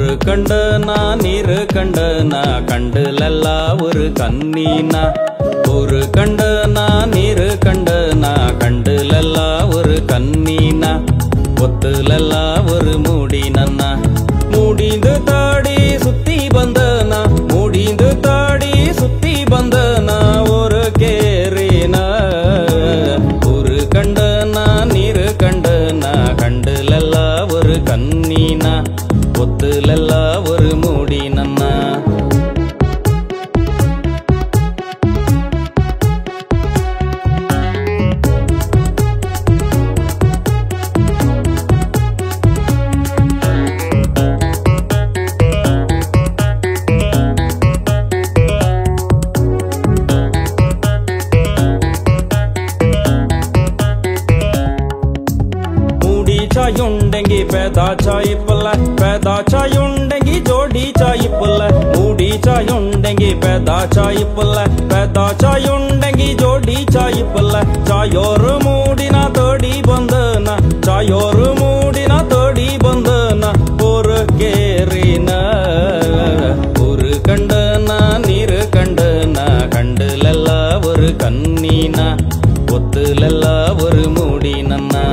ஒரு கண்டனா நீரு கண்டனா கண்டுலெல்லா ஒரு கண்ணீனா ஒரு கண்டனா நீரு கண்டனா கண்டுலெல்லா ஒரு கண்ணீனா ஒத்துலெல்லா ஒரு மூடினன்னா மூடிந்து தாடி சுத்தி பந்தனா மூடிந்து தாடி சுத்தி பந்தனா ஒரு கேரினா ஒரு கண்டனா நீரு கண்டனா கண்டுலெல்லா ஒரு கண்ணீனா ஒத்துலெல்லா ஒரு மூடினன்னா चायुंडेंगी पैदा चाय चायुंडेंगी जोड़ी चाय पुल्ला मूडी चायुंडेंगी पैदा चायुंडेंगी जोड़ी चाय पुल्ला चायोर मूडिना तोड़ी बंदना चायोर मूडिना तोड़ी बंदना और केरीना और कंडना नीर कंडना कंडलल्ला और कन्नीना ஒத்துலெல்லா ஒரு மூடினன்னா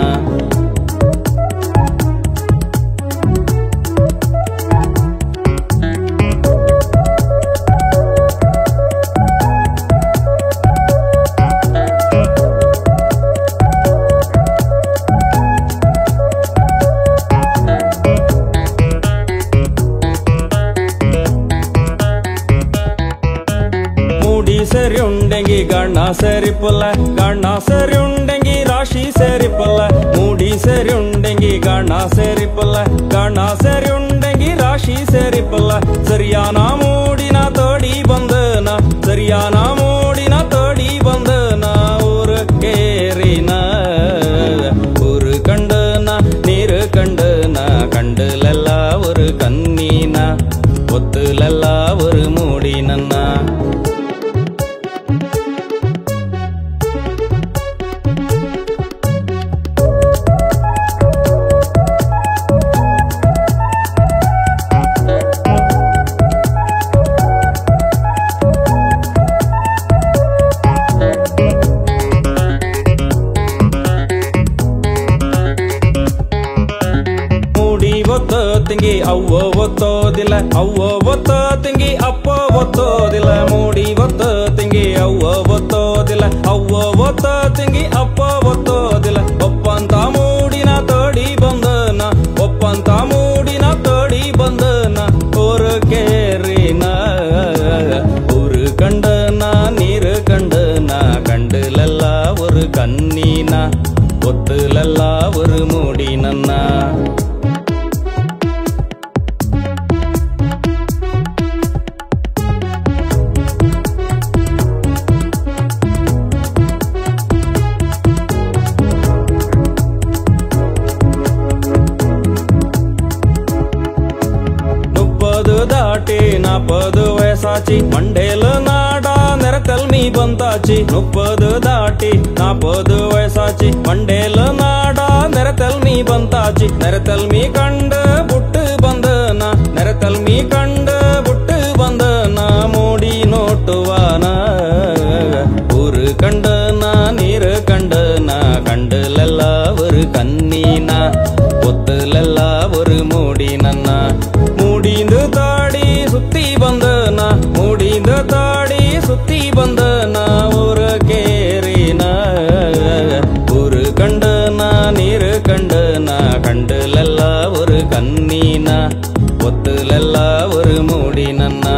सेरियुंडेंगी गणा सेरियुंडेंगी राशि सेरिपुल्ला मूडी सेरियुंडेंगी गणा सेरियुंडेंगी राशि सेरिपुल्ला सरियाना मूडिना तोड़ी बंदना सरियाना मूडिना तोड़ी बंदना और केरीना और कंडना नीर कंडना कंडलल्ला और कन्नीना ஒத்துலெல்லா ஒரு மூடினன்னா ತಿಂಗಿ ಅವ್ವ ಒತ್ತೋದಿಲ್ಲ ಅವ್ವ ಒತ್ತೋ ತಿಂಗಿ ಅಪ್ಪ ಒತ್ತೋದಿಲ್ಲ ಮೂಡಿ ಒತ್ತೋ ತಿಂಗಿ ಅವ್ವ ಒತ್ತೋದಿಲ್ಲ ಅವ್ವ ಒತ್ತೋ ತಿಂಗಿ ಅಪ್ಪ ಒತ್ತೋದಿಲ್ಲ ಒಪ್ಪಂತ ಮೂಡಿನ ತೋಡಿ ಬಂದನ ಒಪ್ಪಂತ ಮೂಡಿನ ತೋಡಿ ಬಂದನ ஒரு கேரினா ஒரு கண்டனா நீரு கண்டனா கண்டுலெல்லா ஒரு கண்ணீனா ஒத்துலெல்லா ஒரு மூடினன்னா दाटी 40 वयसाची मंडेल नाडा नेरतल्मी बंताची 30 दाटी 40 वयसाची मंडेल नाडा नेरतल्मी बंताची नेरतल्मी कंड बुट्ट बंदना नेरतल्मी कंड बुट्ट बंदना मूडी नोटुवाना ஒரு கண்டனா நீர் கண்டனா கண்டுலெல்லா ஒரு கண்ணீனா ஒத்துலெல்லா ஒரு மூடினன்னா மூடிந்து தாடி சுத்தி பந்தனா மூடிந்து தாடி சுத்தி பந்தனா ஒரு கேரினா ஒரு கண்டனா நீர் கண்டனா கண்டுலெல்லா ஒரு கண்ணீனா ஒத்துலெல்லா ஒரு மூடினன்னா